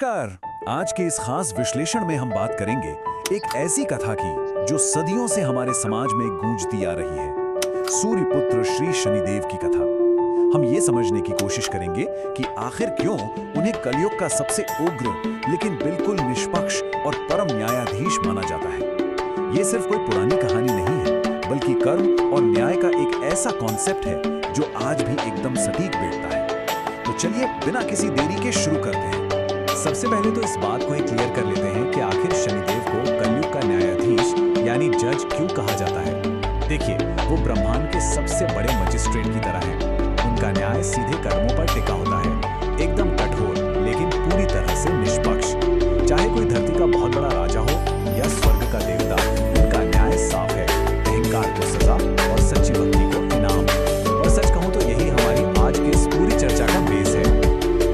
कर आज के इस खास विश्लेषण में हम बात करेंगे एक ऐसी कथा की जो सदियों से हमारे समाज में गूंजती आ रही है। सूर्यपुत्र श्री शनिदेव की कथा। हम ये समझने की कोशिश करेंगे कि आखिर क्यों उन्हें कलयुग का सबसे उग्र लेकिन बिल्कुल निष्पक्ष और परम न्यायाधीश माना जाता है। ये सिर्फ कोई पुरानी कहानी नहीं है, बल्कि कर्म और न्याय का एक ऐसा कॉन्सेप्ट है जो आज भी एकदम सटीक बैठता है। तो चलिए बिना किसी देरी के शुरू करते हैं। सबसे पहले तो इस बात को ही क्लियर कर लेते हैं कि आखिर शनिदेव को कलयुग का न्यायाधीश यानी जज क्यों कहा जाता है। देखिए, वो ब्रह्मांड के सबसे बड़े मजिस्ट्रेट की तरह हैं। उनका न्याय सीधे कर्मों पर टिका होता है, एकदम कठोर लेकिन पूरी तरह से निष्पक्ष। चाहे कोई धरती का बहुत बड़ा राजा हो या स्वर्ग का देवता, उनका न्याय साफ है। अहंकार को सजा और सच्ची भक्ति को इनाम। और सच कहूं तो यही हमारी आज की इस पूरी चर्चा का बेस है।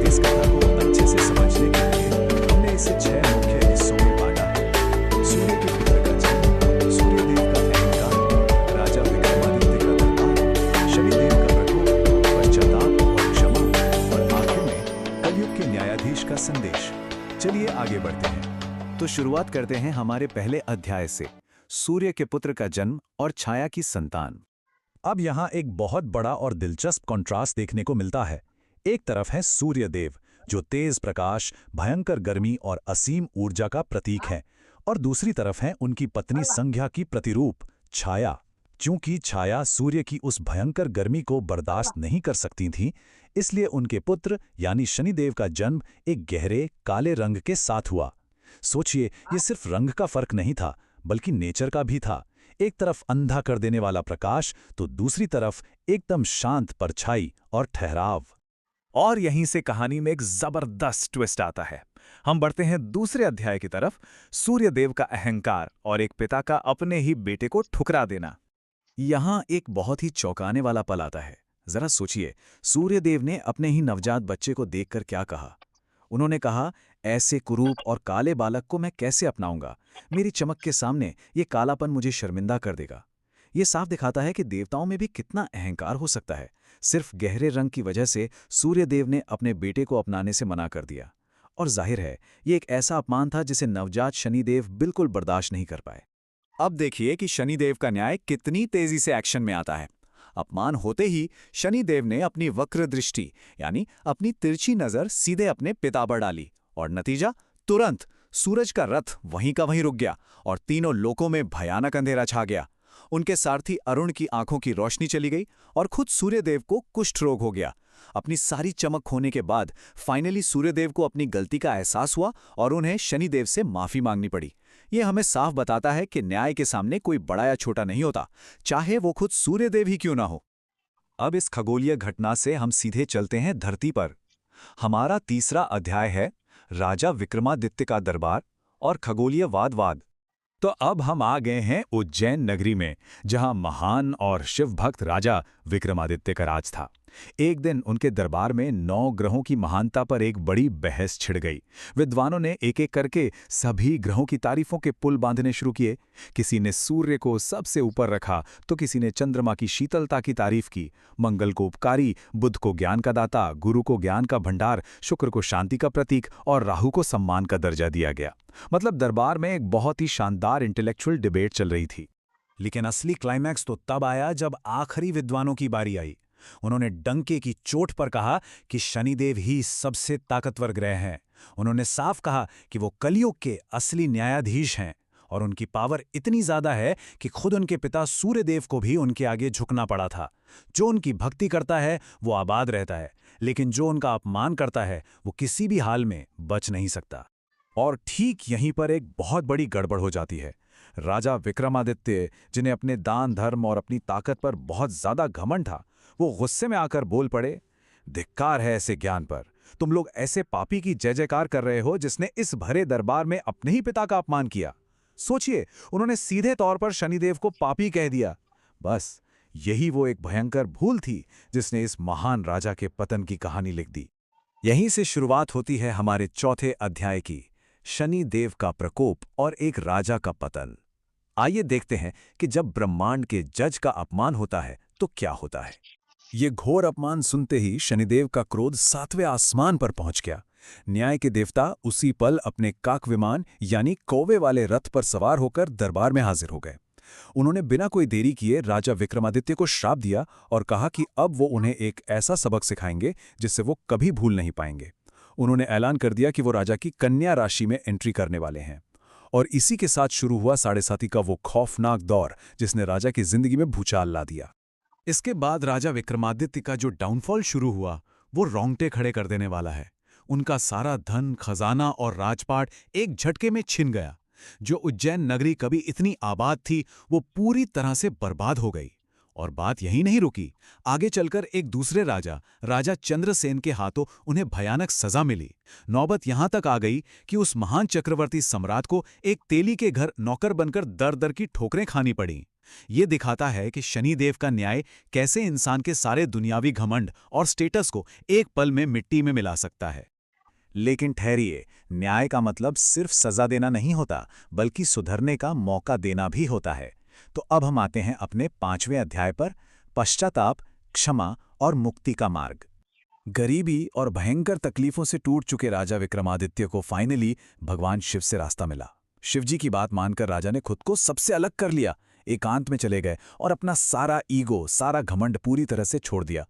इस कथा को अच्छे से समझने के लिए हमने इसे 6 मुख्य हिस्सों में बांटा है। सूर्य के पुत्र का जन्म, सूर्यदेव का अहंकार, राजा विक्रमादित्य का दरबार, शनिदेव का प्रकोप, पश्चाताप और क्षमा, और आखिर में कलयुग के न्यायाधीश का संदेश। चलिए आगे बढ़ते हैं। तो शुरुआत करते हैं हमारे पहले अध्याय से, सूर्य के पुत्र का जन्म और छाया की संतान। अब यहाँ एक बहुत बड़ा और दिलचस्प कॉन्ट्रास्ट देखने को मिलता है। एक तरफ है सूर्यदेव, जो तेज प्रकाश, भयंकर गर्मी और असीम ऊर्जा का प्रतीक है, और दूसरी तरफ है उनकी पत्नी संज्ञा की प्रतिरूप छाया। चूंकि छाया सूर्य की उस भयंकर गर्मी को बर्दाश्त नहीं कर सकती थी, इसलिए उनके पुत्र यानी शनिदेव का जन्म एक गहरे काले रंग के साथ हुआ। सोचिए, ये सिर्फ रंग का फर्क नहीं था, बल्कि नेचर का भी था। एक तरफ अंधा कर देने वाला प्रकाश, तो दूसरी तरफ एकदम शांत परछाई और ठहराव। और यहीं से कहानी में एक जबरदस्त ट्विस्ट आता है। हम बढ़ते हैं दूसरे अध्याय की तरफ, सूर्यदेव का अहंकार और एक पिता का अपने ही बेटे को ठुकरा देना। यहां एक बहुत ही चौंकाने वाला पल आता है। जरा सोचिए, सूर्यदेव ने अपने ही नवजात बच्चे को देखकर क्या कहा। उन्होंने कहा, ऐसे कुरूप और काले बालक को मैं कैसे अपनाऊंगा। मेरी चमक के सामने ये कालापन मुझे शर्मिंदा कर देगा। ये साफ दिखाता है कि देवताओं में भी कितना अहंकार हो सकता है। सिर्फ गहरे रंग की वजह से सूर्यदेव ने अपने बेटे को अपनाने से मना कर दिया। और जाहिर है, ये एक ऐसा अपमान था जिसे नवजात शनिदेव बिल्कुल बर्दाश्त नहीं कर पाए। अब देखिए कि शनिदेव का न्याय कितनी तेजी से एक्शन में आता है। अपमान होते ही शनिदेव ने अपनी वक्र दृष्टि यानी अपनी तिरछी नजर सीधे अपने पिता पर डाली, और नतीजा तुरंत सूरज का रथ वहीं का वहीं रुक गया और तीनों लोकों में भयानक अंधेरा छा गया। उनके सारथी अरुण की आंखों की रोशनी चली गई और खुद सूर्यदेव को कुष्ठ रोग हो गया। अपनी सारी चमक खोने के बाद फाइनली सूर्यदेव को अपनी गलती का एहसास हुआ और उन्हें शनिदेव से माफी मांगनी पड़ी। यह हमें साफ बताता है कि न्याय के सामने कोई बड़ा या छोटा नहीं होता, चाहे वो खुद सूर्यदेव ही क्यों ना हो। अब इस खगोलीय घटना से हम सीधे चलते हैं धरती पर। हमारा तीसरा अध्याय है राजा विक्रमादित्य का दरबार और खगोलीय वाद। तो अब हम आ गए हैं उज्जैन नगरी में, जहां महान और शिव भक्त राजा विक्रमादित्य का राज था। एक दिन उनके दरबार में 9 ग्रहों की महानता पर एक बड़ी बहस छिड़ गई। विद्वानों ने एक एक करके सभी ग्रहों की तारीफों के पुल बांधने शुरू किए। किसी ने सूर्य को सबसे ऊपर रखा, तो किसी ने चंद्रमा की शीतलता की तारीफ की। मंगल को उपकारी, बुध को ज्ञान का दाता, गुरु को ज्ञान का भंडार, शुक्र को शांति का प्रतीक और राहु को सम्मान का दर्जा दिया गया। मतलब दरबार में एक बहुत ही शानदार इंटेलेक्चुअल डिबेट चल रही थी। लेकिन असली क्लाइमैक्स तो तब आया जब आखिरी विद्वानों की बारी आई। उन्होंने डंके की चोट पर कहा कि शनिदेव ही सबसे ताकतवर ग्रह हैं। उन्होंने साफ कहा कि वो कलयुग के असली न्यायाधीश हैं और उनकी पावर इतनी ज्यादा है कि खुद उनके पिता सूर्यदेव को भी उनके आगे झुकना पड़ा था। जो उनकी भक्ति करता है वो आबाद रहता है, लेकिन जो उनका अपमान करता है वो किसी भी हाल में बच नहीं सकता। और ठीक यहीं पर एक बहुत बड़ी गड़बड़ हो जाती है। राजा विक्रमादित्य, जिन्हें अपने दान धर्म और अपनी ताकत पर बहुत ज्यादा घमंड था, वो गुस्से में आकर बोल पड़े, धिक्कार है ऐसे ज्ञान पर। तुम लोग ऐसे पापी की जय जयकार कर रहे हो जिसने इस भरे दरबार में अपने ही पिता का अपमान किया। सोचिए, उन्होंने सीधे तौर पर शनिदेव को पापी कह दिया। बस यही वो एक भयंकर भूल थी जिसने इस महान राजा के पतन की कहानी लिख दी। यहीं से शुरुआत होती है हमारे चौथे अध्याय की, शनिदेव का प्रकोप और एक राजा का पतन। आइए देखते हैं कि जब ब्रह्मांड के जज का अपमान होता है तो क्या होता है। ये घोर अपमान सुनते ही शनिदेव का क्रोध 7वें आसमान पर पहुंच गया। न्याय के देवता उसी पल अपने काक विमान यानी कौवे वाले रथ पर सवार होकर दरबार में हाजिर हो गए। उन्होंने बिना कोई देरी किए राजा विक्रमादित्य को श्राप दिया और कहा कि अब वो उन्हें एक ऐसा सबक सिखाएंगे जिससे वो कभी भूल नहीं पाएंगे। उन्होंने ऐलान कर दिया कि वो राजा की कन्या राशि में एंट्री करने वाले हैं। और इसी के साथ शुरू हुआ साढ़े साती का वो खौफनाक दौर जिसने राजा की जिंदगी में भूचाल ला दिया। इसके बाद राजा विक्रमादित्य का जो डाउनफॉल शुरू हुआ वो रोंगटे खड़े कर देने वाला है। उनका सारा धन, खजाना और राजपाट एक झटके में छिन गया। जो उज्जैन नगरी कभी इतनी आबाद थी वो पूरी तरह से बर्बाद हो गई। और बात यहीं नहीं रुकी, आगे चलकर एक दूसरे राजा चंद्रसेन के हाथों उन्हें भयानक सजा मिली। नौबत यहां तक आ गई कि उस महान चक्रवर्ती सम्राट को एक तेली के घर नौकर बनकर दर दर की ठोकरें खानी पड़ी। ये दिखाता है कि शनिदेव का न्याय कैसे इंसान के सारे दुनियावी घमंड और स्टेटस को एक पल में मिट्टी में मिला सकता है। लेकिन ठहरिए, न्याय का मतलब सिर्फ सजा देना नहीं होता, बल्कि सुधरने का मौका देना भी होता है। तो अब हम आते हैं अपने 5वें अध्याय पर, पश्चाताप, क्षमा और मुक्ति का मार्ग। गरीबी और भयंकर तकलीफों से टूट चुके राजा विक्रमादित्य को फाइनली भगवान शिव से रास्ता मिला। शिवजी की बात मानकर राजा ने खुद को सबसे अलग कर लिया, एकांत में चले गए और अपना सारा ईगो, सारा घमंड पूरी तरह से छोड़ दिया।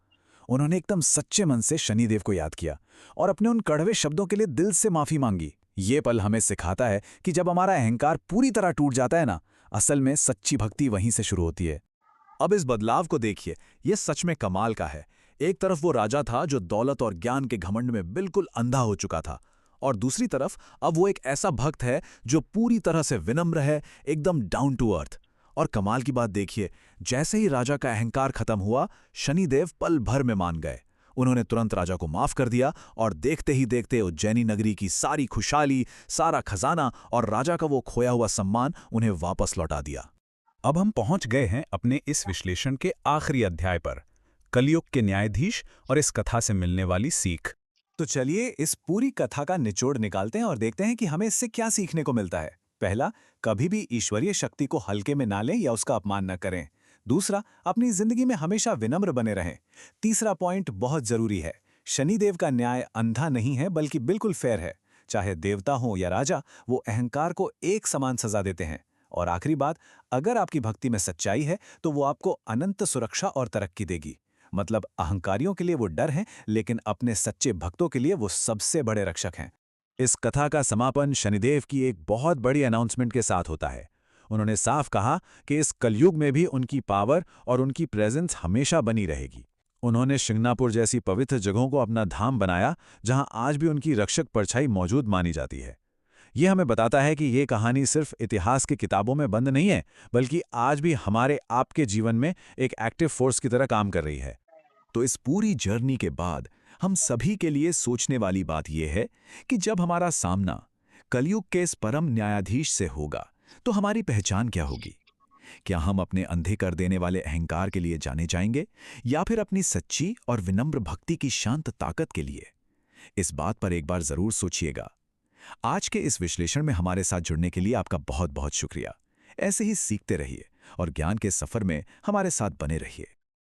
उन्होंने एकदम सच्चे मन से शनिदेव को याद किया और अपने उन कड़वे शब्दों के लिए दिल से माफी मांगी। ये पल हमें सिखाता है कि जब हमारा अहंकार पूरी तरह टूट जाता है ना, असल में सच्ची भक्ति वहीं से शुरू होती है। अब इस बदलाव को देखिए, ये सच में कमाल का है। एक तरफ वो राजा था जो दौलत और ज्ञान के घमंड में बिल्कुल अंधा हो चुका था, और दूसरी तरफ अब वो एक ऐसा भक्त है जो पूरी तरह से विनम्र है, एकदम डाउन टू अर्थ। और कमाल की बात देखिए, जैसे ही राजा का अहंकार खत्म हुआ, शनिदेव पल भर में मान गए। उन्होंने तुरंत राजा को माफ कर दिया और देखते ही देखते उज्जैनी नगरी की सारी खुशहाली, सारा खजाना और राजा का वो खोया हुआ सम्मान उन्हें वापस लौटा दिया। अब हम पहुंच गए हैं अपने इस विश्लेषण के आखिरी अध्याय पर, कलयुग के न्यायाधीश और इस कथा से मिलने वाली सीख। तो चलिए इस पूरी कथा का निचोड़ निकालते हैं और देखते हैं कि हमें इससे क्या सीखने को मिलता है। पहला, कभी भी ईश्वरीय शक्ति को हल्के में ना लें या उसका अपमान न करें। दूसरा, अपनी जिंदगी में हमेशा विनम्र बने रहें। तीसरा पॉइंट बहुत जरूरी है, शनिदेव का न्याय अंधा नहीं है बल्कि बिल्कुल फेयर है। चाहे देवता हो या राजा, वो अहंकार को एक समान सजा देते हैं। और आखिरी बात, अगर आपकी भक्ति में सच्चाई है तो वो आपको अनंत सुरक्षा और तरक्की देगी। मतलब अहंकारियों के लिए वो डर है, लेकिन अपने सच्चे भक्तों के लिए वो सबसे बड़े रक्षक हैं। इस कथा का समापन शनिदेव की एक बहुत बड़ी अनाउंसमेंट के साथ होता है। उन्होंने साफ कहा कि इस कलयुग में भी उनकी पावर और उनकी प्रेजेंस हमेशा बनी रहेगी। उन्होंने शिंगनापुर जैसी पवित्र जगहों को अपना धाम बनाया, जहां आज भी उनकी रक्षक परछाई मौजूद मानी जाती है। ये हमें बताता है कि ये कहानी सिर्फ इतिहास की किताबों में बंद नहीं है, बल्कि आज भी हमारे आपके जीवन में एक एक्टिव फोर्स की तरह काम कर रही है। तो इस पूरी जर्नी के बाद हम सभी के लिए सोचने वाली बात यह है कि जब हमारा सामना कलयुग के इस परम न्यायाधीश से होगा तो हमारी पहचान क्या होगी? क्या हम अपने अंधे कर देने वाले अहंकार के लिए जाने जाएंगे, या फिर अपनी सच्ची और विनम्र भक्ति की शांत ताकत के लिए? इस बात पर एक बार जरूर सोचिएगा। आज के इस विश्लेषण में हमारे साथ जुड़ने के लिए आपका बहुत बहुत शुक्रिया। ऐसे ही सीखते रहिए और ज्ञान के सफर में हमारे साथ बने रहिए।